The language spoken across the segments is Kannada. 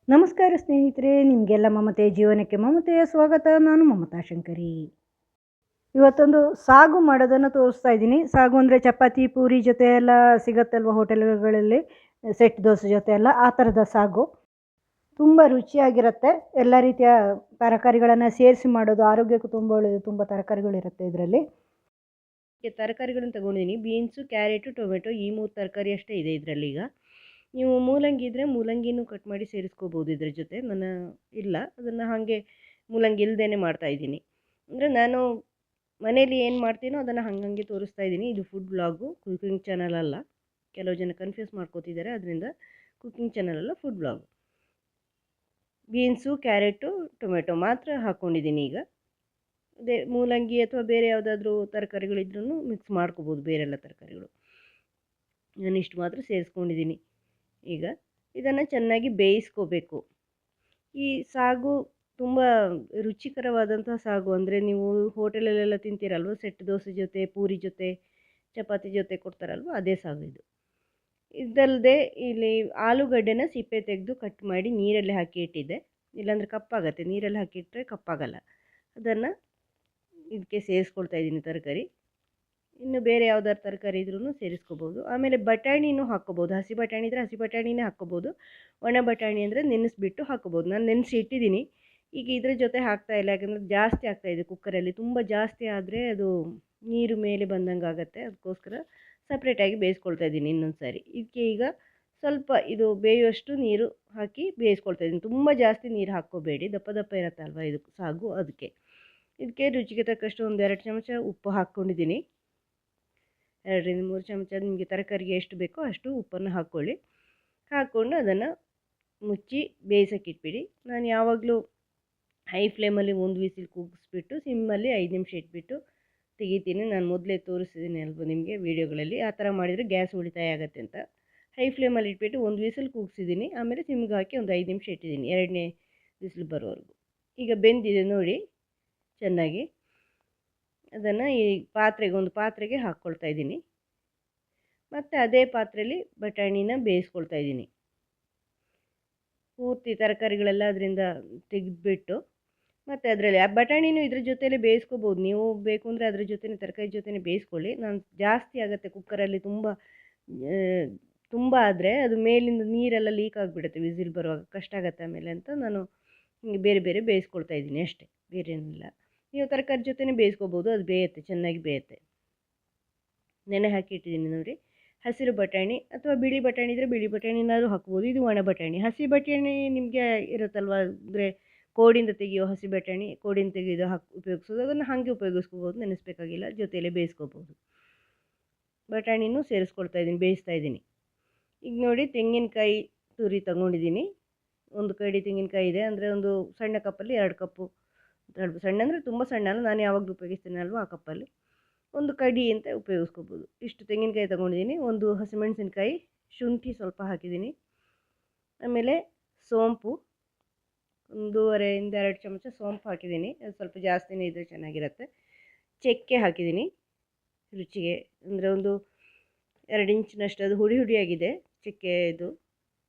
ನಮಸ್ಕಾರ ಸ್ನೇಹಿತರೆ, ನಿಮಗೆಲ್ಲ ಮಮತೆ ಜೀವನಕ್ಕೆ ಮಮತೆಯ ಸ್ವಾಗತ. ನಾನು ಮಮತಾ ಶಂಕರಿ. ಇವತ್ತೊಂದು ಸಾಗು ಮಾಡೋದನ್ನು ತೋರಿಸ್ತಾ ಇದ್ದೀನಿ. ಸಾಗು ಅಂದರೆ ಚಪಾತಿ ಪೂರಿ ಜೊತೆ ಎಲ್ಲ ಸಿಗತ್ತಲ್ವ ಹೋಟೆಲ್ಗಳಲ್ಲಿ, ಸೆಟ್ ದೋಸೆ ಜೊತೆ ಎಲ್ಲ, ಆ ಥರದ ಸಾಗು ತುಂಬ ರುಚಿಯಾಗಿರುತ್ತೆ. ಎಲ್ಲ ರೀತಿಯ ತರಕಾರಿಗಳನ್ನು ಸೇರಿಸಿ ಮಾಡೋದು ಆರೋಗ್ಯಕ್ಕೂ ತುಂಬ ಒಳ್ಳೆಯದು. ತುಂಬ ತರಕಾರಿಗಳಿರುತ್ತೆ ಇದರಲ್ಲಿ. ತರಕಾರಿಗಳನ್ನು ತಗೊಂಡಿದ್ದೀನಿ. ಬೀನ್ಸು, ಕ್ಯಾರೆಟು, ಟೊಮೆಟೊ, ಈ 3 ತರಕಾರಿ ಅಷ್ಟೇ ಇದೆ ಇದರಲ್ಲಿ. ಈಗ ನೀವು ಮೂಲಂಗಿ ಇದ್ದರೆ ಮೂಲಂಗಿನೂ ಕಟ್ ಮಾಡಿ ಸೇರಿಸ್ಕೋಬೋದು ಇದ್ರ ಜೊತೆ. ಇಲ್ಲ, ಅದನ್ನು ಹಾಗೆ ಮೂಲಂಗಿ ಇಲ್ಲದೇ ಮಾಡ್ತಾಯಿದ್ದೀನಿ. ಅಂದರೆ ನಾನು ಮನೇಲಿ ಏನು ಮಾಡ್ತೀನೋ ಅದನ್ನು ಹಂಗೆ ತೋರಿಸ್ತಾ ಇದ್ದೀನಿ. ಇದು ಫುಡ್ ಬ್ಲಾಗು, ಕುಕಿಂಗ್ ಚಾನಲ್ ಅಲ್ಲ. ಕೆಲವು ಜನ ಕನ್ಫ್ಯೂಸ್ ಮಾಡ್ಕೋತಿದ್ದಾರೆ, ಅದರಿಂದ ಕುಕಿಂಗ್ ಚಾನಲ್ ಅಲ್ಲ, food blog. Beans, carrot, tomato ಮಾತ್ರ ಹಾಕ್ಕೊಂಡಿದ್ದೀನಿ. ಈಗ ಅದೇ ಮೂಲಂಗಿ ಅಥವಾ ಬೇರೆ ಯಾವುದಾದ್ರೂ ತರಕಾರಿಗಳಿದ್ರೂ ಮಿಕ್ಸ್ ಮಾಡ್ಕೋಬೋದು, ಬೇರೆಲ್ಲ ತರಕಾರಿಗಳು. ನಾನು ಇಷ್ಟು ಮಾತ್ರ ಸೇರಿಸ್ಕೊಂಡಿದ್ದೀನಿ. ಈಗ ಇದನ್ನು ಚೆನ್ನಾಗಿ ಬೇಯಿಸ್ಕೋಬೇಕು. ಈ ಸಾಗು ತುಂಬ ರುಚಿಕರವಾದಂಥ ಸಾಗು. ಅಂದರೆ ನೀವು ಹೋಟೆಲಲ್ಲೆಲ್ಲ ತಿಂತೀರಲ್ವ, ಸೆಟ್ ದೋಸೆ ಜೊತೆ, ಪೂರಿ ಜೊತೆ, ಚಪಾತಿ ಜೊತೆ ಕೊಡ್ತಾರಲ್ವ, ಅದೇ ಸಾಗು ಇದು. ಇದಲ್ಲದೆ ಇಲ್ಲಿ ಆಲೂಗಡ್ಡೆನ ಸಿಪ್ಪೆ ತೆಗೆದು ಕಟ್ ಮಾಡಿ ನೀರಲ್ಲಿ ಹಾಕಿ ಇಟ್ಟಿದ್ದೆ. ಇಲ್ಲಾಂದರೆ ಕಪ್ಪಾಗತ್ತೆ, ನೀರಲ್ಲಿ ಹಾಕಿಟ್ರೆ ಕಪ್ಪಾಗಲ್ಲ. ಅದನ್ನು ಇದಕ್ಕೆ ಸೇರಿಸ್ಕೊಳ್ತಾ ಇದ್ದೀನಿ ತರಕಾರಿ. ಇನ್ನು ಬೇರೆ ಯಾವ್ದಾದ್ರು ತರಕಾರಿ ಇದ್ರೂ ಸೇರಿಸ್ಕೋಬೋದು. ಆಮೇಲೆ ಬಟಾಣಿನೂ ಹಾಕ್ಕೋಬೋದು. ಹಸಿ ಬಟಾಣಿ ಇದ್ದರೆ ಹಸಿ ಬಟಾಣಿನೇ ಹಾಕ್ಕೋಬೋದು. ಒಣ ಬಟಾಣಿ ಅಂದರೆ ನೆನೆಸ್ಬಿಟ್ಟು ಹಾಕ್ಕೋಬೋದು. ನಾನು ನೆನೆಸಿ ಇಟ್ಟಿದ್ದೀನಿ. ಈಗ ಇದ್ರ ಜೊತೆ ಹಾಕ್ತಾಯಿಲ್ಲ, ಯಾಕಂದರೆ ಜಾಸ್ತಿ ಆಗ್ತಾಯಿದೆ ಕುಕ್ಕರಲ್ಲಿ. ತುಂಬ ಜಾಸ್ತಿ ಆದರೆ ಅದು ನೀರು ಮೇಲೆ ಬಂದಂಗೆ ಆಗುತ್ತೆ. ಅದಕ್ಕೋಸ್ಕರ ಸಪ್ರೇಟಾಗಿ ಬೇಯಿಸ್ಕೊಳ್ತಾ ಇದ್ದೀನಿ ಇನ್ನೊಂದು ಸಾರಿ. ಇದಕ್ಕೆ ಈಗ ಸ್ವಲ್ಪ ಇದು ಬೇಯುವಷ್ಟು ನೀರು ಹಾಕಿ ಬೇಯಿಸ್ಕೊಳ್ತಾ ಇದ್ದೀನಿ. ತುಂಬ ಜಾಸ್ತಿ ನೀರು ಹಾಕ್ಕೋಬೇಡಿ, ದಪ್ಪ ದಪ್ಪ ಇರುತ್ತಲ್ವ ಇದು ಸಾಗು, ಅದಕ್ಕೆ. ಇದಕ್ಕೆ ರುಚಿಗೆ ತಕ್ಕಷ್ಟು ಒಂದು 2 ಚಮಚ ಉಪ್ಪು ಹಾಕ್ಕೊಂಡಿದ್ದೀನಿ. 2ರಿಂದ 3 ಚಮಚ ನಿಮಗೆ ತರಕಾರಿಗೆ ಎಷ್ಟು ಬೇಕೋ ಅಷ್ಟು ಉಪ್ಪನ್ನು ಹಾಕ್ಕೊಳ್ಳಿ. ಹಾಕ್ಕೊಂಡು ಅದನ್ನು ಮುಚ್ಚಿ ಬೇಯಿಸೋಕ್ಕಿಟ್ಬಿಡಿ. ನಾನು ಯಾವಾಗಲೂ ಹೈ ಫ್ಲೇಮಲ್ಲಿ 1 ವಿಸಿಲ್ ಕೂಗಿಸ್ಬಿಟ್ಟು ಸಿಮ್ಮಲ್ಲಿ 5 ನಿಮಿಷ ಇಟ್ಬಿಟ್ಟು ತೆಗಿತೀನಿ. ನಾನು ಮೊದಲೇ ತೋರಿಸಿದ್ದೀನಿ ಅಲ್ವ ನಿಮಗೆ ವೀಡಿಯೋಗಳಲ್ಲಿ. ಆ ಥರ ಮಾಡಿದರೆ ಗ್ಯಾಸ್ ಉಳಿತಾಯ ಆಗುತ್ತೆ ಅಂತ. ಹೈ ಫ್ಲೇಮಲ್ಲಿ ಇಟ್ಬಿಟ್ಟು 1 ವಿಸಿಲ್ ಕೂಗಿಸಿದ್ದೀನಿ. ಆಮೇಲೆ ಸಿಮ್ಗೆ ಹಾಕಿ ಒಂದು 5 ನಿಮಿಷ ಇಟ್ಟಿದ್ದೀನಿ, 2ನೇ ವಿಸಿಲ್ ಬರೋವರೆಗೂ. ಈಗ ಬೆಂದಿದೆ ನೋಡಿ ಚೆನ್ನಾಗಿ. ಅದನ್ನು ಈ ಒಂದು ಪಾತ್ರೆಗೆ ಹಾಕ್ಕೊಳ್ತಾ ಇದ್ದೀನಿ. ಮತ್ತು ಅದೇ ಪಾತ್ರೆಯಲ್ಲಿ ಬಟಾಣಿನ ಬೇಯಿಸ್ಕೊಳ್ತಾ ಇದ್ದೀನಿ. ಪೂರ್ತಿ ತರಕಾರಿಗಳೆಲ್ಲ ಅದರಿಂದ ತೆಗೆದುಬಿಟ್ಟು ಮತ್ತು ಅದರಲ್ಲಿ ಆ ಬಟಾಣಿನೂ ಇದ್ರ ಜೊತೆಲೇ ಬೇಯಿಸ್ಕೋಬೋದು. ನೀವು ಬೇಕು ಅಂದರೆ ಅದ್ರ ಜೊತೆ ತರಕಾರಿ ಜೊತೆ ಬೇಯಿಸ್ಕೊಳ್ಳಿ. ನಾನು ಜಾಸ್ತಿ ಆಗುತ್ತೆ ಕುಕ್ಕರಲ್ಲಿ, ತುಂಬ ಆದರೆ ಅದು ಮೇಲಿಂದ ನೀರೆಲ್ಲ ಲೀಕ್ ಆಗಿಬಿಡುತ್ತೆ ವಿಸಿಲ್ ಬರುವಾಗ, ಕಷ್ಟ ಆಗುತ್ತೆ ಆಮೇಲೆ ಅಂತ ನಾನು ಬೇರೆ ಬೇರೆ ಬೇಯಿಸ್ಕೊಳ್ತಾ ಇದ್ದೀನಿ ಅಷ್ಟೇ, ಬೇರೇನಿಲ್ಲ. ನೀವು ತರಕಾರಿ ಜೊತೆ ಬೇಯಿಸ್ಕೋಬೋದು, ಅದು ಬೇಯುತ್ತೆ, ಚೆನ್ನಾಗಿ ಬೇಯುತ್ತೆ. ನೆನೆ ಹಾಕಿ ಇಟ್ಟಿದ್ದೀನಿ ನೋಡಿ. ಹಸಿರು ಬಟಾಣಿ ಅಥವಾ ಬಿಳಿ ಬಟಾಣಿ ಇದ್ದರೆ ಬಿಳಿ ಬಟಾಣಿನಾದ್ರೂ ಹಾಕ್ಬೋದು. ಇದು ಒಣ ಬಟಾಣಿ. ಹಸಿ ಬಟಾಣಿ ನಿಮಗೆ ಇರುತ್ತಲ್ವ, ಅಂದರೆ ಕೋಡಿಂದ ತೆಗೆಯೋ ಹಸಿ ಬಟಾಣಿ, ಕೋಡಿಂದ ತೆಗೆದು ಉಪಯೋಗಿಸೋದು, ಅದನ್ನು ಹಾಗೆ ಉಪಯೋಗಿಸ್ಕೋಬೋದು, ನೆನೆಸ್ಬೇಕಾಗಿಲ್ಲ, ಜೊತೆಯಲ್ಲೇ ಬೇಯಿಸ್ಕೋಬೋದು. ಬಟಾಣಿನೂ ಸೇರಿಸ್ಕೊಳ್ತಾ ಇದ್ದೀನಿ, ಬೇಯಿಸ್ತಾ ಇದ್ದೀನಿ. ಈಗ ನೋಡಿ ತೆಂಗಿನಕಾಯಿ ತುರಿ ತಗೊಂಡಿದ್ದೀನಿ. 1 ಕಡಿ ತೆಂಗಿನಕಾಯಿ ಇದೆ, ಅಂದರೆ ಒಂದು ಸಣ್ಣ ಕಪ್ಪಲ್ಲಿ 2 ಕಪ್ಪು, ಸಣ್ಣ ಅಂದರೆ ತುಂಬ ಸಣ್ಣ ಅಲ್ಲ, ನಾನು ಯಾವಾಗಲೂ ಉಪಯೋಗಿಸ್ತೀನಿ ಅಲ್ವ, ಆ ಕಪ್ಪಲ್ಲಿ 1 ಕಡಿ ಅಂತ ಉಪಯೋಗಿಸ್ಕೋಬೋದು. ಇಷ್ಟು ತೆಂಗಿನಕಾಯಿ ತೊಗೊಂಡಿದ್ದೀನಿ. 1 ಹಸಿಮೆಣಸಿನ್ಕಾಯಿ, ಶುಂಠಿ ಸ್ವಲ್ಪ ಹಾಕಿದ್ದೀನಿ. ಆಮೇಲೆ ಸೋಂಪು 1.5ರಿಂದ 2 ಚಮಚ ಸೋಂಪು ಹಾಕಿದ್ದೀನಿ. ಅದು ಸ್ವಲ್ಪ ಜಾಸ್ತಿನೇ ಇದ್ದರೆ ಚೆನ್ನಾಗಿರುತ್ತೆ. ಚಕ್ಕೆ ಹಾಕಿದ್ದೀನಿ ರುಚಿಗೆ, ಅಂದರೆ ಒಂದು 2 ಇಂಚಿನಷ್ಟು, ಅದು ಹುಡಿಯಾಗಿದೆ ಚಕ್ಕೆ ಇದು.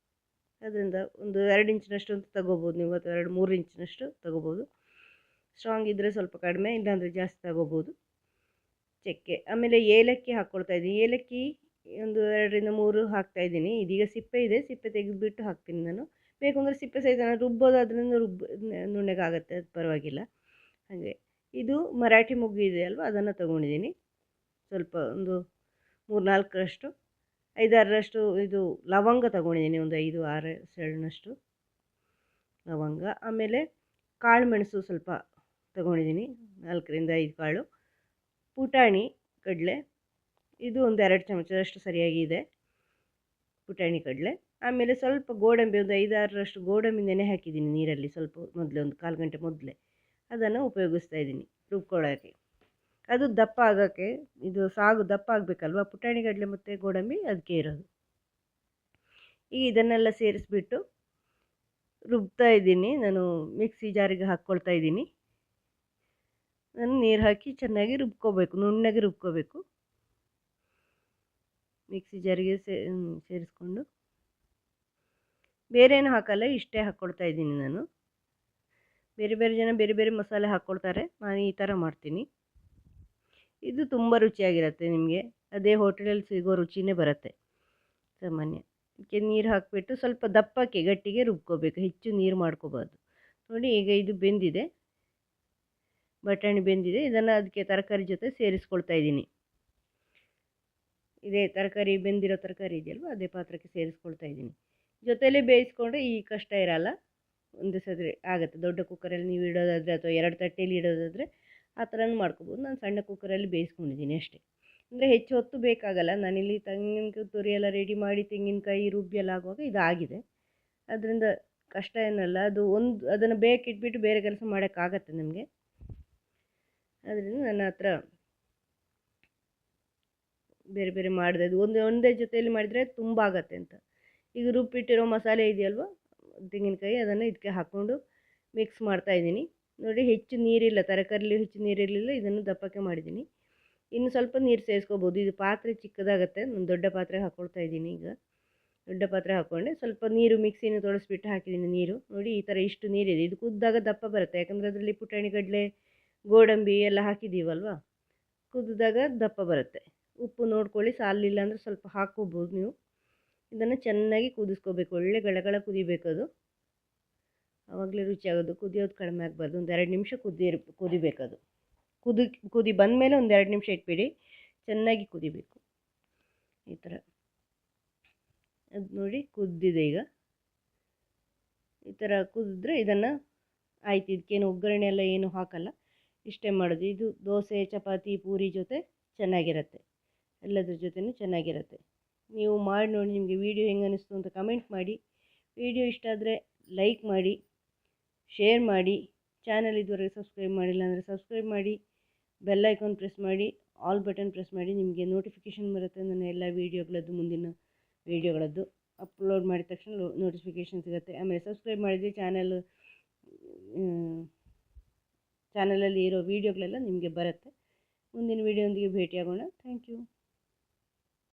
ಅದರಿಂದ ಒಂದು 2 ಇಂಚಿನಷ್ಟು ಅಂತ ತಗೋಬೋದು ನೀವು, ಅಥವಾ 2-3 ಇಂಚಿನಷ್ಟು ತಗೋಬೋದು. ಸ್ಟ್ರಾಂಗ್ ಇದ್ದರೆ ಸ್ವಲ್ಪ ಕಡಿಮೆ, ಇಲ್ಲಾಂದರೆ ಜಾಸ್ತಿ ತಗೋಬೋದು ಚಕ್ಕೆ. ಆಮೇಲೆ ಏಲಕ್ಕಿ ಹಾಕ್ಕೊಳ್ತಾ ಇದ್ದೀನಿ. ಏಲಕ್ಕಿ ಒಂದು 2ರಿಂದ 3 ಹಾಕ್ತಾಯಿದ್ದೀನಿ. ಇದೀಗ ಸಿಪ್ಪೆ ಇದೆ, ಸಿಪ್ಪೆ ತೆಗೆದುಬಿಟ್ಟು ಹಾಕ್ತೀನಿ ನಾನು. ಬೇಕು ಅಂದರೆ ಸಿಪ್ಪೆ ಸಹಿತ ರುಬ್ಬೋದಾದ್ರಿಂದ ನುಣ್ಣಗಾಗುತ್ತೆ, ಅದು ಪರವಾಗಿಲ್ಲ. ಹಾಗೆ ಇದು ಮರಾಠಿ ಮೊಗ್ಗು ಇದೆ ಅಲ್ವ, ಅದನ್ನು ತೊಗೊಂಡಿದ್ದೀನಿ. ಸ್ವಲ್ಪ ಒಂದು 3-4ರಷ್ಟು, 5-6ರಷ್ಟು ಇದು ಲವಂಗ ತೊಗೊಂಡಿದ್ದೀನಿ. ಒಂದು 5-6 ಲವಂಗ. ಆಮೇಲೆ ಕಾಳು ಮೆಣಸು ಸ್ವಲ್ಪ ತೊಗೊಂಡಿದ್ದೀನಿ, 4ರಿಂದ 5 ಕಾಳು. ಪುಟಾಣಿ ಕಡಲೆ, ಇದು ಒಂದು 2 ಚಮಚದಷ್ಟು ಸರಿಯಾಗಿದೆ, ಪುಟಾಣಿ ಕಡಲೆ. ಆಮೇಲೆ ಸ್ವಲ್ಪ ಗೋಡಂಬಿ, ಒಂದು 5-6ರಷ್ಟು ಗೋಡಂಬಿ ನೆನೆ ಹಾಕಿದ್ದೀನಿ ನೀರಲ್ಲಿ, ಸ್ವಲ್ಪ ಮೊದಲೇ, ಒಂದು 1/4 ಗಂಟೆ ಮೊದಲೇ. ಅದನ್ನು ಉಪಯೋಗಿಸ್ತಾ ಇದ್ದೀನಿ ರುಬ್ಕೊಳ್ಳೋಕ್ಕೆ. ಅದು ದಪ್ಪ ಆಗೋಕ್ಕೆ, ಇದು ಸಾಗು ದಪ್ಪ ಆಗಬೇಕಲ್ವ, ಪುಟಾಣಿ ಕಡಲೆ ಮತ್ತು ಗೋಡಂಬಿ ಅದಕ್ಕೆ ಇರೋದು. ಈಗ ಇದನ್ನೆಲ್ಲ ಸೇರಿಸ್ಬಿಟ್ಟು ರುಬ್ತಾ ಇದ್ದೀನಿ. ನಾನು ಮಿಕ್ಸಿ ಜಾರಿಗೆ ಹಾಕ್ಕೊಳ್ತಾ ಇದ್ದೀನಿ. ನಾನು ನೀರು ಹಾಕಿ ಚೆನ್ನಾಗಿ ರುಬ್ಕೋಬೇಕು, ನುಣ್ಣಗೆ ರುಬ್ಕೋಬೇಕು. ಮಿಕ್ಸಿ ಜಾರಿಗೆ ಸೇರಿಸ್ಕೊಂಡು ಬೇರೆ ಏನು ಹಾಕಲ್ಲ, ಇಷ್ಟೇ ಹಾಕ್ಕೊಳ್ತಾ ಇದ್ದೀನಿ ನಾನು. ಬೇರೆ ಬೇರೆ ಜನ ಬೇರೆ ಬೇರೆ ಮಸಾಲೆ ಹಾಕ್ಕೊಳ್ತಾರೆ, ನಾನು ಈ ಥರ ಮಾಡ್ತೀನಿ. ಇದು ತುಂಬ ರುಚಿಯಾಗಿರುತ್ತೆ, ನಿಮಗೆ ಅದೇ ಹೋಟೆಲಲ್ಲಿ ಸಿಗೋ ರುಚಿನೇ ಬರುತ್ತೆ ಸಾಮಾನ್ಯ. ಇದಕ್ಕೆ ನೀರು ಹಾಕಿಬಿಟ್ಟು ಸ್ವಲ್ಪ ದಪ್ಪಕ್ಕೆ ಗಟ್ಟಿಗೆ ರುಬ್ಕೋಬೇಕು, ಹೆಚ್ಚು ನೀರು ಮಾಡ್ಕೋಬಾರ್ದು. ನೋಡಿ ಈಗ ಇದು ಬೆಂದಿದೆ, ಬಟಾಣಿ ಬೆಂದಿದೆ. ಇದನ್ನು ಅದಕ್ಕೆ ತರಕಾರಿ ಜೊತೆ ಸೇರಿಸ್ಕೊಳ್ತಾ ಇದ್ದೀನಿ. ಇದೇ ತರಕಾರಿ ಬೆಂದಿರೋ ತರಕಾರಿ ಇದೆಯಲ್ವ, ಅದೇ ಪಾತ್ರಕ್ಕೆ ಸೇರಿಸ್ಕೊಳ್ತಾ ಇದ್ದೀನಿ. ಜೊತೆಯಲ್ಲೇ ಬೇಯಿಸ್ಕೊಂಡ್ರೆ ಈ ಕಷ್ಟ ಇರಲ್ಲ, ಒಂದು ಸರಿ ಆಗುತ್ತೆ. ದೊಡ್ಡ ಕುಕ್ಕರಲ್ಲಿ ನೀವು ಇಡೋದಾದರೆ ಅಥವಾ 2 ತಟ್ಟೆಯಲ್ಲಿ ಇಡೋದಾದರೆ ಆ ಥರನೂ ಮಾಡ್ಕೋಬೋದು. ನಾನು ಸಣ್ಣ ಕುಕ್ಕರಲ್ಲಿ ಬೇಯಿಸ್ಕೊಂಡಿದ್ದೀನಿ ಅಷ್ಟೇ. ಅಂದರೆ ಹೆಚ್ಚು ಹೊತ್ತು ಬೇಕಾಗಲ್ಲ. ನಾನಿಲ್ಲಿ ತೆಂಗಿನಕಾಯಿ ತುರಿ ಎಲ್ಲ ರೆಡಿ ಮಾಡಿ ತೆಂಗಿನಕಾಯಿ ರುಬ್ಬಿ ಎಲ್ಲ ಆಗುವಾಗ ಇದಾಗಿದೆ. ಅದರಿಂದ ಕಷ್ಟ ಏನಲ್ಲ. ಅದು ಅದನ್ನು ಬೇಕಿಟ್ಬಿಟ್ಟು ಬೇರೆ ಕೆಲಸ ಮಾಡೋಕ್ಕಾಗತ್ತೆ ನಮಗೆ. ಅದರಿಂದ ನನ್ನ ಹತ್ರ ಬೇರೆ ಬೇರೆ ಮಾಡಿದೆ. ಅದು ಒಂದೇ ಜೊತೆಯಲ್ಲಿ ಮಾಡಿದರೆ ತುಂಬ ಆಗತ್ತೆ ಅಂತ. ಈಗ ರುಬ್ಬಿಟ್ಟಿರೋ ಮಸಾಲೆ ಇದೆಯಲ್ವ ತೆಂಗಿನಕಾಯಿ, ಅದನ್ನು ಇದಕ್ಕೆ ಹಾಕ್ಕೊಂಡು ಮಿಕ್ಸ್ ಮಾಡ್ತಾಯಿದ್ದೀನಿ. ನೋಡಿ ಹೆಚ್ಚು ನೀರಿಲ್ಲ, ತರಕಾರಿಲಿ ಹೆಚ್ಚು ನೀರಿರಲಿಲ್ಲ, ಇದನ್ನು ದಪ್ಪಕ್ಕೆ ಮಾಡಿದ್ದೀನಿ. ಇನ್ನು ಸ್ವಲ್ಪ ನೀರು ಸೇರಿಸ್ಕೋಬೋದು. ಇದು ಪಾತ್ರೆ ಚಿಕ್ಕದಾಗತ್ತೆ, ನಾನು ದೊಡ್ಡ ಪಾತ್ರೆ ಹಾಕ್ಕೊಳ್ತಾ ಇದ್ದೀನಿ. ಈಗ ದೊಡ್ಡ ಪಾತ್ರೆ ಹಾಕ್ಕೊಂಡೆ ಸ್ವಲ್ಪ ನೀರು ಮಿಕ್ಸಿನ ತೊಳೆಸ್ಬಿಟ್ಟು ಹಾಕಿದ್ದೀನಿ ನೀರು. ನೋಡಿ ಈ ಥರ ಇಷ್ಟು ನೀರಿದೆ. ಇದು ಕುದ್ದಾಗ ದಪ್ಪ ಬರುತ್ತೆ, ಯಾಕಂದರೆ ಅದರಲ್ಲಿ ಪುಟಾಣಿ ಕಡಲೆ ಗೋಡಂಬಿ ಎಲ್ಲ ಹಾಕಿದ್ದೀವಲ್ವ, ಕುದ್ದಾಗ ದಪ್ಪ ಬರುತ್ತೆ. ಉಪ್ಪು ನೋಡ್ಕೊಳ್ಳಿ, ಸಾಲಿಲ್ಲ ಅಂದರೆ ಸ್ವಲ್ಪ ಹಾಕ್ಕೋಬೋದು ನೀವು. ಇದನ್ನು ಚೆನ್ನಾಗಿ ಕುದಿಸ್ಕೋಬೇಕು, ಒಳ್ಳೆ ಗಳಗಳ ಕುದಿಬೇಕದು, ಆವಾಗಲೇ ರುಚಿಯಾಗೋದು. ಕುದಿಯೋದು ಕಡಿಮೆ ಆಗಬಾರ್ದು, ಒಂದು 2 ನಿಮಿಷ ಕುದಿಬೇಕದು. ಕುದಿ ಬಂದಮೇಲೆ ಒಂದು 2 ನಿಮಿಷ ಇಟ್ಬಿಡಿ, ಚೆನ್ನಾಗಿ ಕುದಿಬೇಕು ಈ ಥರ. ಅದು ನೋಡಿ ಕುದ್ದಿದೆ. ಈಗ ಈ ಥರ ಕುದಿದ್ರೆ ಇದನ್ನು ಆಯ್ತು. ಇದಕ್ಕೇನು ಒಗ್ಗರಣೆ ಎಲ್ಲ ಏನು ಹಾಕಲ್ಲ, ಇಷ್ಟೇ ಮಾಡೋದು. ಇದು ದೋಸೆ, ಚಪಾತಿ, ಪೂರಿ ಜೊತೆ ಚೆನ್ನಾಗಿರುತ್ತೆ, ಎಲ್ಲದ್ರ ಜೊತೆನೂ ಚೆನ್ನಾಗಿರುತ್ತೆ. ನೀವು ಮಾಡಿ ನೋಡಿ, ನಿಮಗೆ ವಿಡಿಯೋ ಹೆಂಗೆ ಅನ್ನಿಸ್ತು ಅಂತ ಕಮೆಂಟ್ ಮಾಡಿ. ವಿಡಿಯೋ ಇಷ್ಟ ಆದರೆ ಲೈಕ್ ಮಾಡಿ, ಶೇರ್ ಮಾಡಿ. ಚಾನಲ್ ಇದುವರೆಗೆ ಸಬ್ಸ್ಕ್ರೈಬ್ ಮಾಡಿಲ್ಲ ಅಂದರೆ ಸಬ್ಸ್ಕ್ರೈಬ್ ಮಾಡಿ, ಬೆಲ್ ಐಕಾನ್ ಪ್ರೆಸ್ ಮಾಡಿ, ಆಲ್ ಬಟನ್ ಪ್ರೆಸ್ ಮಾಡಿ. ನಿಮಗೆ ನೋಟಿಫಿಕೇಷನ್ ಬರುತ್ತೆ ನನ್ನ ಎಲ್ಲ ವೀಡಿಯೋಗಳದ್ದು, ಮುಂದಿನ ವೀಡಿಯೋಗಳದ್ದು ಅಪ್ಲೋಡ್ ಮಾಡಿದ ತಕ್ಷಣ ನೋಟಿಫಿಕೇಷನ್ ಸಿಗುತ್ತೆ. ಆಮೇಲೆ ಸಬ್ಸ್ಕ್ರೈಬ್ ಮಾಡಿದರೆ ಚಾನಲಲ್ಲಿ ಇರೋ ವೀಡಿಯೋಗಳೆಲ್ಲ ನಿಮಗೆ ಬರುತ್ತೆ. ಮುಂದಿನ ವೀಡಿಯೋದೊಂದಿಗೆ ಭೇಟಿಯಾಗೋಣ. Thank you.